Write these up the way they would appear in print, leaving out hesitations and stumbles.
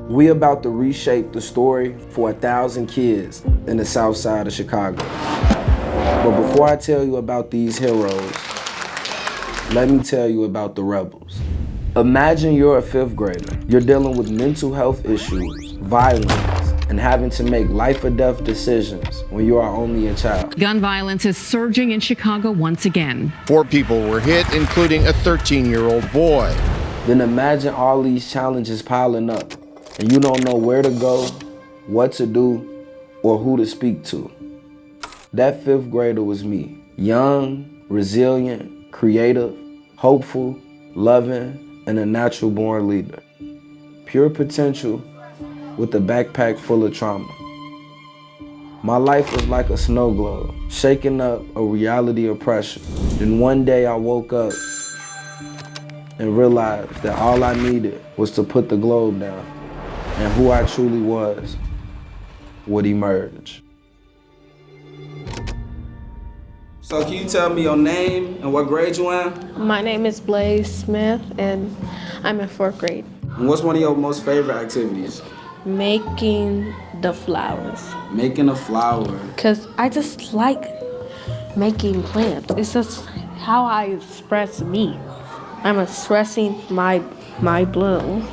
We about to reshape the story for 1,000 kids in the Southside of Chicago. But before I tell you about these heroes, let me tell you about the rebels. Imagine you're a 5th grader. You're dealing with mental health issues, violence, and having to make life or death decisions when you are only a child. Gun violence is surging in Chicago once again. 4 people were hit, including a 13-year-old boy. Then imagine all these challenges piling up, and you don't know where to go, what to do, or who to speak to. That 5th grader was me. Young, resilient, creative, hopeful, loving, and a natural born leader. Pure potential with a backpack full of trauma. My life was like a snow globe, shaking up a reality of pressure. Then one day I woke up and realized that all I needed was to put the globe down, and who I truly was would emerge. So can you tell me your name and what grade you in? My name is Blaze Smith, and I'm in 4th grade. And what's one of your most favorite activities? Making the flowers. Making a flower. Because I just like making plants. It's just how I express me. I'm expressing my bloom.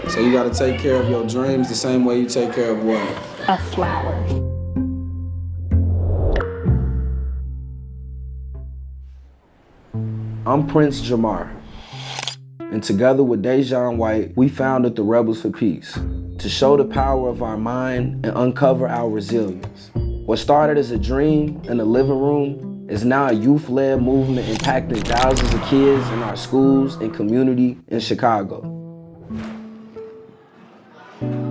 So you gotta take care of your dreams the same way you take care of what? A flower. I'm Prince Jamar, and together with Dejan White, we founded the Rebels for Peace to show the power of our mind and uncover our resilience. What started as a dream in the living room is now a youth-led movement impacting thousands of kids in our schools and community in Chicago.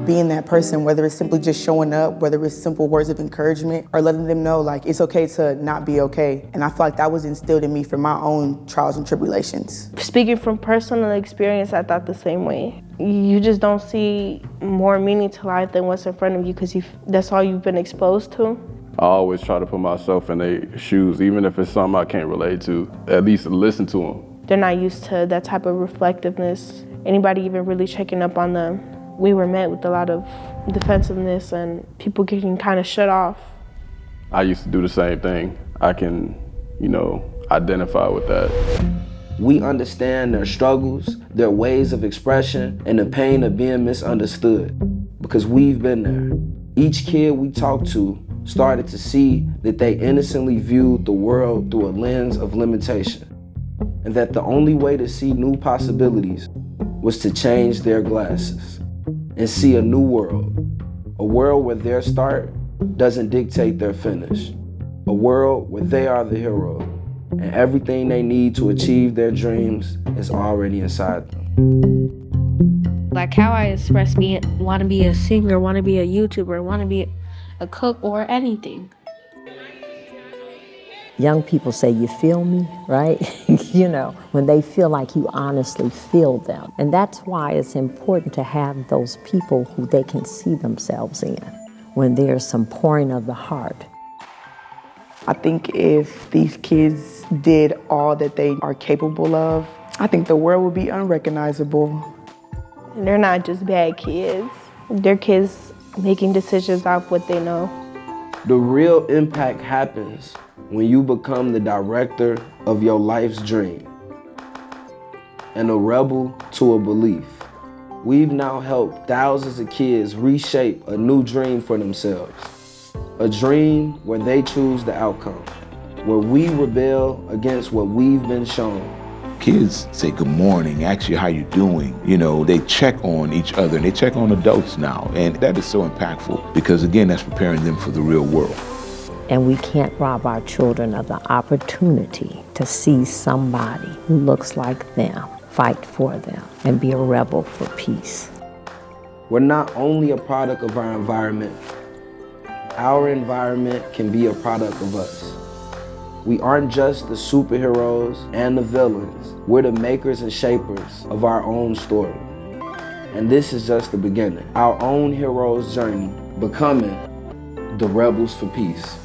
Being that person, whether it's simply just showing up, whether it's simple words of encouragement, or letting them know like it's okay to not be okay. And I feel like that was instilled in me from my own trials and tribulations. Speaking from personal experience, I thought the same way. You just don't see more meaning to life than what's in front of you because that's all you've been exposed to. I always try to put myself in their shoes, even if it's something I can't relate to, at least listen to them. They're not used to that type of reflectiveness. Anybody even really checking up on them. We were met with a lot of defensiveness and people getting kind of shut off. I used to do the same thing. I can, identify with that. We understand their struggles, their ways of expression, and the pain of being misunderstood because we've been there. Each kid we talked to started to see that they innocently viewed the world through a lens of limitation, and that the only way to see new possibilities was to change their glasses and see a new world, a world where their start doesn't dictate their finish, a world where they are the hero, and everything they need to achieve their dreams is already inside them. Like how I express want to be a singer, want to be a YouTuber, want to be a cook or anything. Young people say, you feel me, right? When they feel like you honestly feel them. And that's why it's important to have those people who they can see themselves in when there's some pouring of the heart. I think if these kids did all that they are capable of, I think the world would be unrecognizable. And they're not just bad kids. They're kids making decisions off what they know. The real impact happens when you become the director of your life's dream and a rebel to a belief. We've now helped thousands of kids reshape a new dream for themselves. A dream where they choose the outcome, where we rebel against what we've been shown. Kids say good morning, ask you how you doing. They check on each other and they check on adults now. And that is so impactful because again, that's preparing them for the real world. And we can't rob our children of the opportunity to see somebody who looks like them, fight for them, and be a rebel for peace. We're not only a product of our environment can be a product of us. We aren't just the superheroes and the villains. We're the makers and shapers of our own story. And this is just the beginning. Our own hero's journey, becoming the Rebels for Peace.